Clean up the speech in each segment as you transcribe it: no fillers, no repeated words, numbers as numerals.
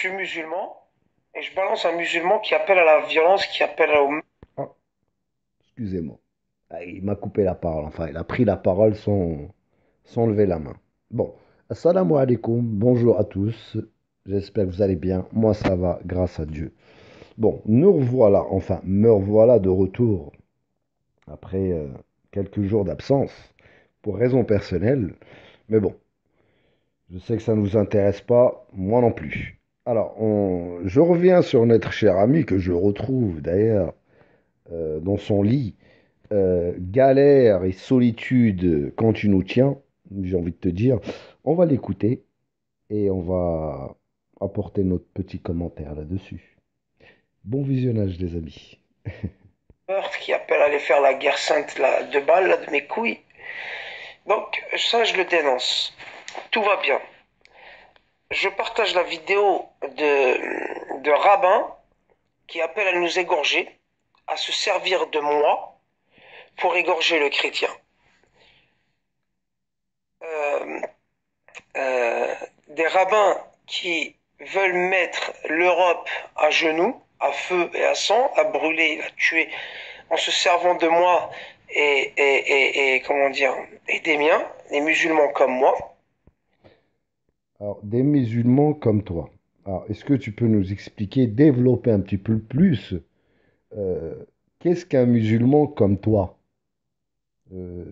suis musulman et je balance un musulman qui appelle à la violence, qui appelle au... Ah, excusez-moi. Ah, il m'a coupé la parole. Enfin, il a pris la parole sans lever la main. Bon, assalamu alaikum. Bonjour à tous. J'espère que vous allez bien. Moi, ça va, grâce à Dieu. Bon, nous revoilà. Enfin, me revoilà de retour après quelques jours d'absence pour raisons personnelles. Mais bon, je sais que ça ne vous intéresse pas, moi non plus. Alors, je reviens sur notre cher ami que je retrouve d'ailleurs dans son lit. Galère et solitude quand tu nous tiens, j'ai envie de te dire. On va l'écouter et on va apporter notre petit commentaire là-dessus. Bon visionnage, les amis. meurtre, qui appelle à aller faire la guerre sainte là, de balles là, de mes couilles. Donc ça, je le dénonce. Tout va bien. Je partage la vidéo de rabbin qui appelle à nous égorger, à se servir de moi pour égorger le chrétien. Euh, des rabbins qui veulent mettre l'Europe à genoux, à feu et à sang, à brûler, à tuer, en se servant de moi et comment dire, et des miens, des musulmans comme moi. Alors, des musulmans comme toi. Alors, est-ce que tu peux nous expliquer, développer un petit peu plus, euh, qu'est-ce qu'un musulman comme toi? Euh,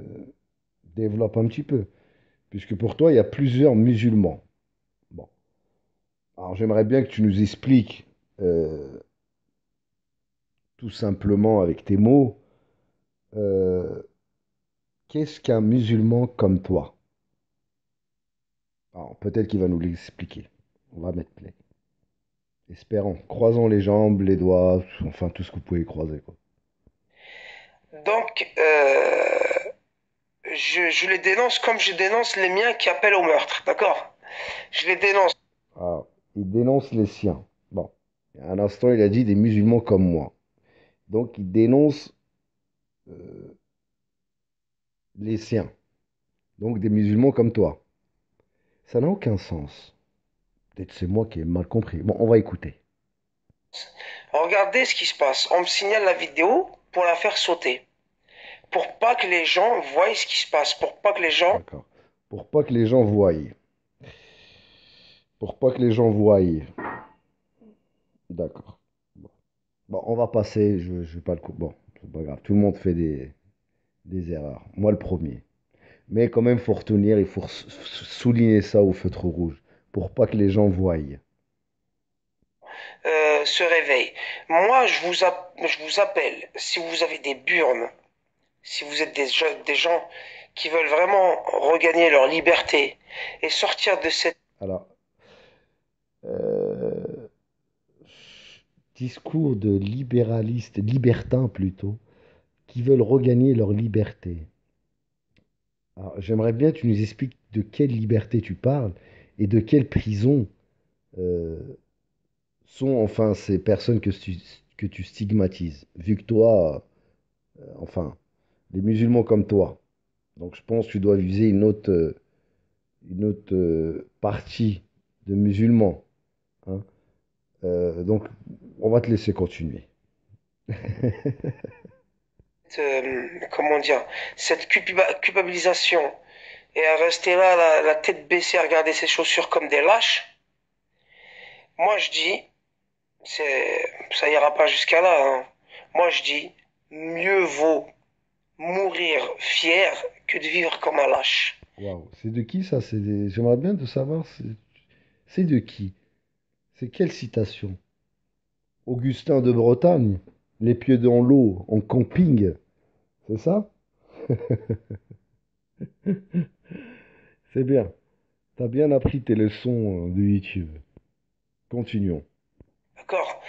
Développe un petit peu, puisque pour toi, il y a plusieurs musulmans. Bon, alors j'aimerais bien que tu nous expliques tout simplement avec tes mots, euh, qu'est-ce qu'un musulman comme toi? Alors, peut-être qu'il va nous l'expliquer. On va mettre play. Espérons. Croisons les jambes, les doigts, enfin tout ce que vous pouvez croiser, quoi. Donc, je les dénonce comme je dénonce les miens qui appellent au meurtre, d'accord? Je les dénonce. Alors, il dénonce les siens. Bon, à l'instant, il a dit des musulmans comme moi. Donc, il dénonce euh, les siens. Donc, des musulmans comme toi. Ça n'a aucun sens. Peut-être c'est moi qui ai mal compris. Bon, on va écouter. Regardez ce qui se passe. On me signale la vidéo pour la faire sauter. Pour pas que les gens voient ce qui se passe. Pour pas que les gens... D'accord. Pour pas que les gens voient. Pour pas que les gens voient. D'accord. Bon. Bon, on va passer. Je vais pas le coup. Bon, c'est pas grave. Tout le monde fait des erreurs. Moi, le premier. Mais quand même, faut retenir, il faut souligner ça au feutre rouge. Pour pas que les gens voient. se réveillent. Moi, je vous appelle, si vous avez des burnes, si vous êtes des gens qui veulent vraiment regagner leur liberté et sortir de cette... Alors, euh, discours de libéralistes, libertins plutôt, qui veulent regagner leur liberté. Alors, j'aimerais bien que tu nous expliques de quelle liberté tu parles et de quelle prison euh, sont enfin ces personnes que tu stigmatises. Vu que toi, enfin, les musulmans comme toi, donc je pense que tu dois viser une autre partie de musulmans, hein. Donc, on va te laisser continuer. comment dire, cette culpabilisation et à rester là, la tête baissée, à regarder ses chaussures comme des lâches, moi je dis, ça ira pas jusqu'à là, hein. Moi je dis, mieux vaut mourir fier que de vivre comme un lâche. Waouh, c'est de qui ça? J'aimerais bien de savoir, c'est de qui? C'est quelle citation? Augustin de Bretagne, les pieds dans l'eau en camping, c'est ça? C'est bien. T'as bien appris tes leçons de YouTube. Continuons. D'accord?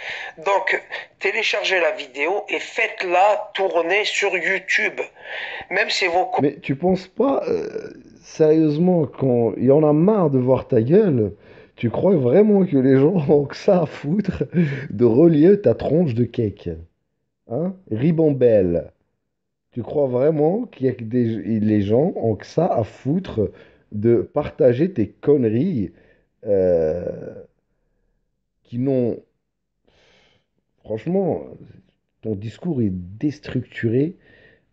Donc, téléchargez la vidéo et faites-la tourner sur YouTube. Même si vos... Mais tu penses pas, sérieusement, quand il y en a marre de voir ta gueule, tu crois vraiment que les gens ont que ça à foutre de relier ta tronche de cake? Hein? Ribambelle. Tu crois vraiment qu'il y a que les gens ont que ça à foutre de partager tes conneries euh, qui n'ont... Franchement, ton discours est déstructuré.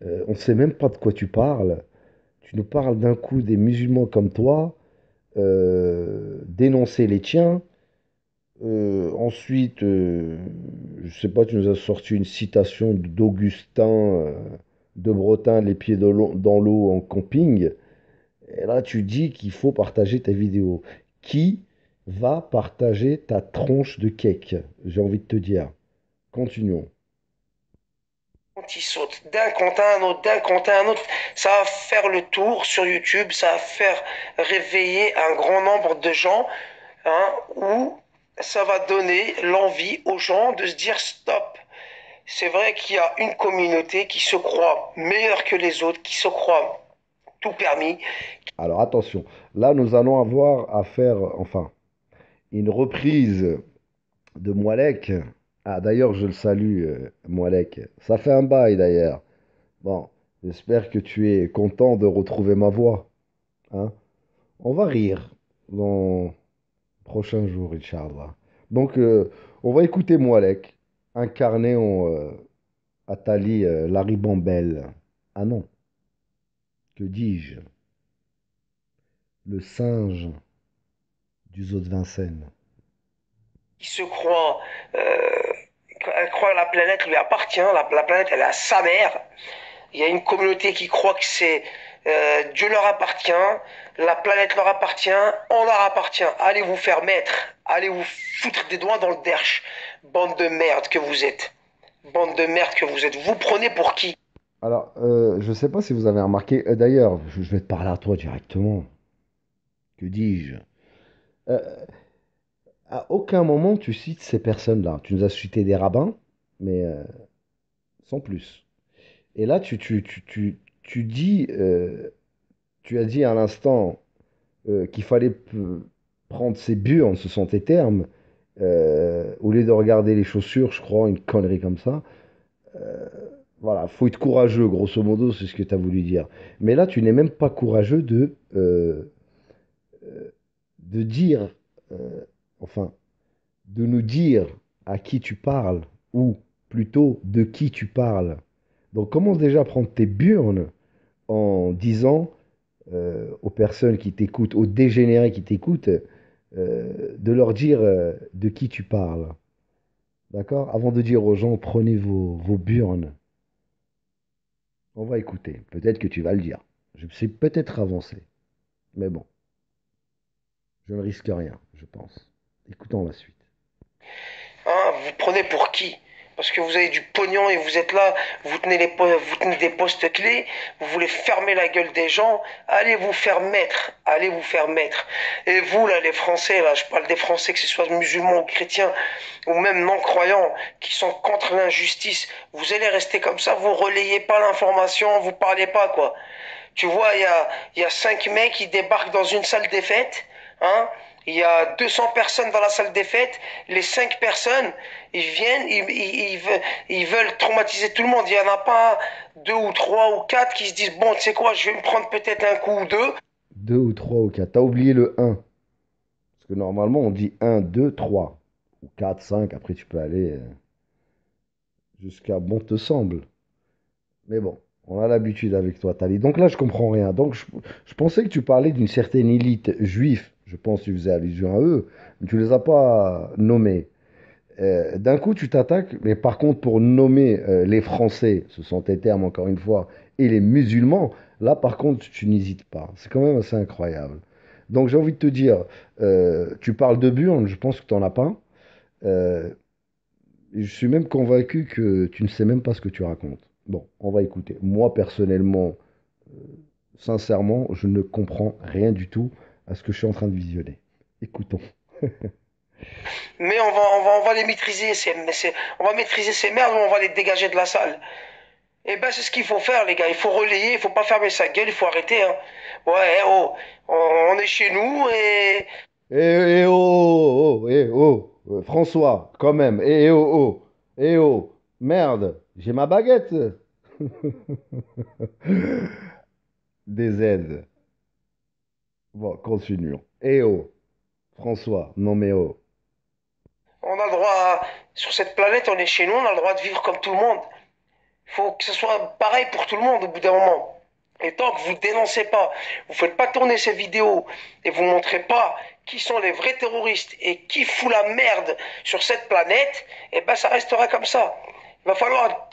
On ne sait même pas de quoi tu parles. Tu nous parles d'un coup des musulmans comme toi, dénoncer les tiens. Ensuite, je sais pas, tu nous as sorti une citation d'Augustin de Bretagne, les pieds dans l'eau en camping. Et là, tu dis qu'il faut partager ta vidéo. Qui va partager ta tronche de cake? J'ai envie de te dire. Continuons. Quand il saute d'un compte à un autre, d'un compte à un autre, ça va faire le tour sur YouTube, ça va faire réveiller un grand nombre de gens, hein, où ça va donner l'envie aux gens de se dire stop. C'est vrai qu'il y a une communauté qui se croit meilleure que les autres, qui se croit tout permis. Alors attention, là, nous allons avoir à faire, enfin, une reprise de Moalek. Ah, d'ailleurs, je le salue, Moalek. Ça fait un bail, d'ailleurs. Bon, j'espère que tu es content de retrouver ma voix, hein. On va rire dans les prochains jours, Inch'Allah. Donc, on va écouter Moalek, incarné en Atali Larry Bambel. Ah non, que dis-je? Le singe du zoo de Vincennes. Qui se croit, elle croit que la planète lui appartient, la planète elle est à sa mère. Il y a une communauté qui croit que c'est Dieu leur appartient, la planète leur appartient, on leur appartient. Allez vous faire mettre, allez vous foutre des doigts dans le derche, bande de merde que vous êtes. Bande de merde que vous êtes. Vous prenez pour qui? Alors, je ne sais pas si vous avez remarqué, d'ailleurs, je vais te parler à toi directement. Que dis-je? Euh, à aucun moment tu cites ces personnes-là. Tu nous as cité des rabbins, mais sans plus. Et là, tu dis, tu as dit à l'instant qu'il fallait prendre ses burnes, ce sont tes termes, au lieu de regarder les chaussures, je crois, une connerie comme ça. Voilà, faut être courageux, grosso modo, c'est ce que tu as voulu dire. Mais là, tu n'es même pas courageux de dire, euh, enfin, de nous dire à qui tu parles, ou plutôt de qui tu parles. Donc commence déjà à prendre tes burnes en disant aux personnes qui t'écoutent, aux dégénérés qui t'écoutent, de leur dire de qui tu parles. D'accord? Avant de dire aux gens, prenez vos burnes. On va écouter. Peut-être que tu vas le dire. Je sais peut-être avancer. Mais bon, je ne risque rien, je pense. Écoutons la suite. Hein, vous prenez pour qui? Parce que vous avez du pognon et vous êtes là, vous tenez des postes clés, vous voulez fermer la gueule des gens, allez vous faire mettre, allez vous faire mettre. Et vous là, les Français, là, je parle des Français, que ce soit musulmans ou chrétiens, ou même non-croyants, qui sont contre l'injustice, vous allez rester comme ça, vous relayez pas l'information, vous parlez pas, quoi. Tu vois, il y a 5 mecs qui débarquent dans une salle des fêtes, hein. Il y a 200 personnes dans la salle des fêtes. Les 5 personnes, ils viennent, ils veulent traumatiser tout le monde. Il n'y en a pas deux ou trois ou quatre qui se disent, bon, tu sais quoi, je vais me prendre peut-être un coup ou deux. Deux ou trois ou quatre. T'as oublié le un. Parce que normalement, on dit un, 2, 3. Ou 4, 5. Après, tu peux aller jusqu'à bon te semble. Mais bon, on a l'habitude avec toi, Tali. Donc là, je comprends rien. Donc je pensais que tu parlais d'une certaine élite juive. Je pense que tu faisais allusion à eux, mais tu les as pas nommés. D'un coup, tu t'attaques, mais par contre, pour nommer les Français, ce sont tes termes encore une fois, et les musulmans, là, par contre, tu n'hésites pas. C'est quand même assez incroyable. Donc j'ai envie de te dire, tu parles de burnes, je pense que tu n'en as pas. Euh, je suis même convaincu que tu ne sais même pas ce que tu racontes. Bon, on va écouter. Moi, personnellement, sincèrement, je ne comprends rien du tout à ce que je suis en train de visionner. Écoutons. Mais on va les maîtriser, on va maîtriser ces merdes ou on va les dégager de la salle. Eh ben, c'est ce qu'il faut faire, les gars. Il faut relayer, il faut pas fermer sa gueule, il faut arrêter, hein. Ouais, eh, oh, on est chez nous et François, quand même, merde, j'ai ma baguette. Des Z. Bon, continuons. François, non mais oh. On a le droit, sur cette planète, on est chez nous, on a le droit de vivre comme tout le monde. Il faut que ce soit pareil pour tout le monde au bout d'un moment. Et tant que vous ne dénoncez pas, vous ne faites pas tourner ces vidéos et vous ne montrez pas qui sont les vrais terroristes et qui fout la merde sur cette planète, eh ben ça restera comme ça. Va falloir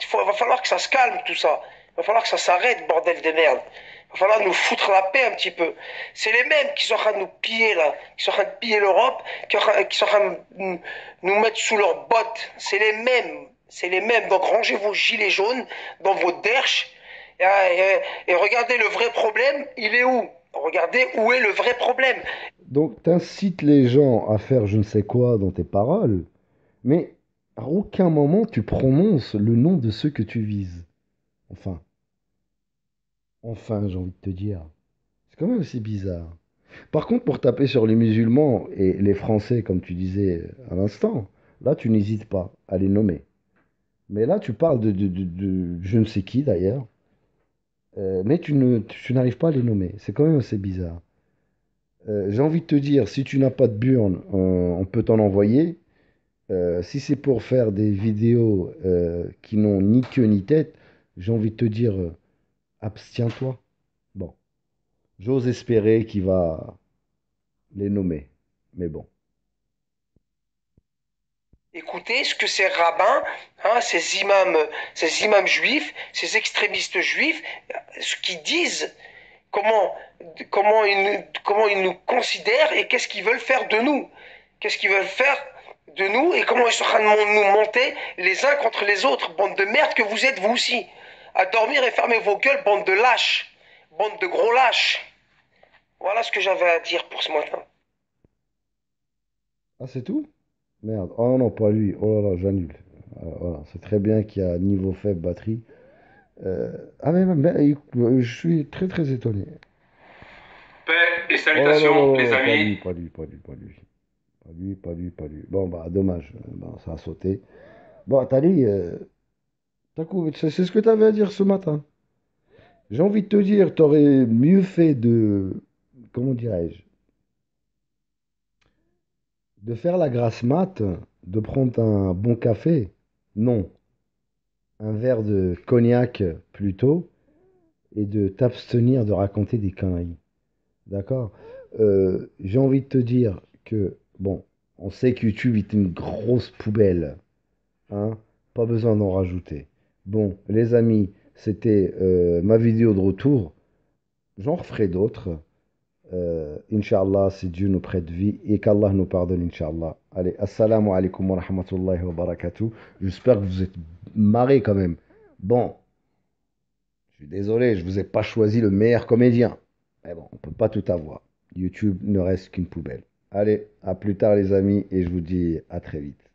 que ça se calme tout ça. Il va falloir que ça s'arrête, bordel de merde. Il va falloir nous foutre la paix un petit peu. C'est les mêmes qui sont en train de nous piller là, qui sont en train de piller l'Europe, qui sont en train de nous mettre sous leurs bottes. C'est les mêmes. C'est les mêmes. Donc rangez vos gilets jaunes dans vos derches et regardez le vrai problème, il est où? Regardez où est le vrai problème. Donc, tu incites les gens à faire je ne sais quoi dans tes paroles, mais à aucun moment tu prononces le nom de ceux que tu vises. Enfin, enfin, j'ai envie de te dire. C'est quand même aussi bizarre. Par contre, pour taper sur les musulmans et les Français, comme tu disais à l'instant, là, tu n'hésites pas à les nommer. Mais là, tu parles de je ne sais qui d'ailleurs, mais tu n'arrives pas à les nommer. C'est quand même assez bizarre. J'ai envie de te dire, si tu n'as pas de burn, on peut t'en envoyer. Si c'est pour faire des vidéos qui n'ont ni queue ni tête, j'ai envie de te dire, abstiens-toi. Bon, j'ose espérer qu'il va les nommer. Mais bon. Écoutez ce que ces rabbins, ces imams juifs, ces extrémistes juifs, ce qu'ils disent, comment, comment ils nous considèrent et qu'est-ce qu'ils veulent faire de nous. Qu'est-ce qu'ils veulent faire de nous et comment ils sont en train de nous monter les uns contre les autres. Bande de merde que vous êtes vous aussi. À dormir et fermer vos gueules, bande de lâches. Bande de gros lâches. Voilà ce que j'avais à dire pour ce matin. Ah, c'est tout? Merde. Oh non, pas lui. Oh là là, j'annule. Voilà. C'est très bien qu'il y a niveau faible batterie. Ah mais, je suis très très étonné. Paix et Oh là là là salutations, là les là, pas amis. lui, pas lui, pas lui, pas lui. Pas lui, pas lui, pas lui. Bon, bah, dommage. Bon, ça a sauté. Bon, Tali, c'est ce que tu avais à dire ce matin. J'ai envie de te dire, t'aurais mieux fait de, comment dirais-je, de faire la grasse mat, de prendre un bon café. Non, un verre de cognac plutôt, et de t'abstenir de raconter des conneries. D'accord? J'ai envie de te dire que, bon, on sait que YouTube est une grosse poubelle. Hein, pas besoin d'en rajouter. Bon, les amis, c'était ma vidéo de retour. J'en referai d'autres. Inch'Allah, si Dieu nous prête vie et qu'Allah nous pardonne, Inch'Allah. Allez, assalamu alaikum wa rahmatullahi wa barakatuh. J'espère que vous êtes marrés quand même. Bon, je suis désolé, je vous ai pas choisi le meilleur comédien. Mais bon, on peut pas tout avoir. YouTube ne reste qu'une poubelle. Allez, à plus tard les amis et je vous dis à très vite.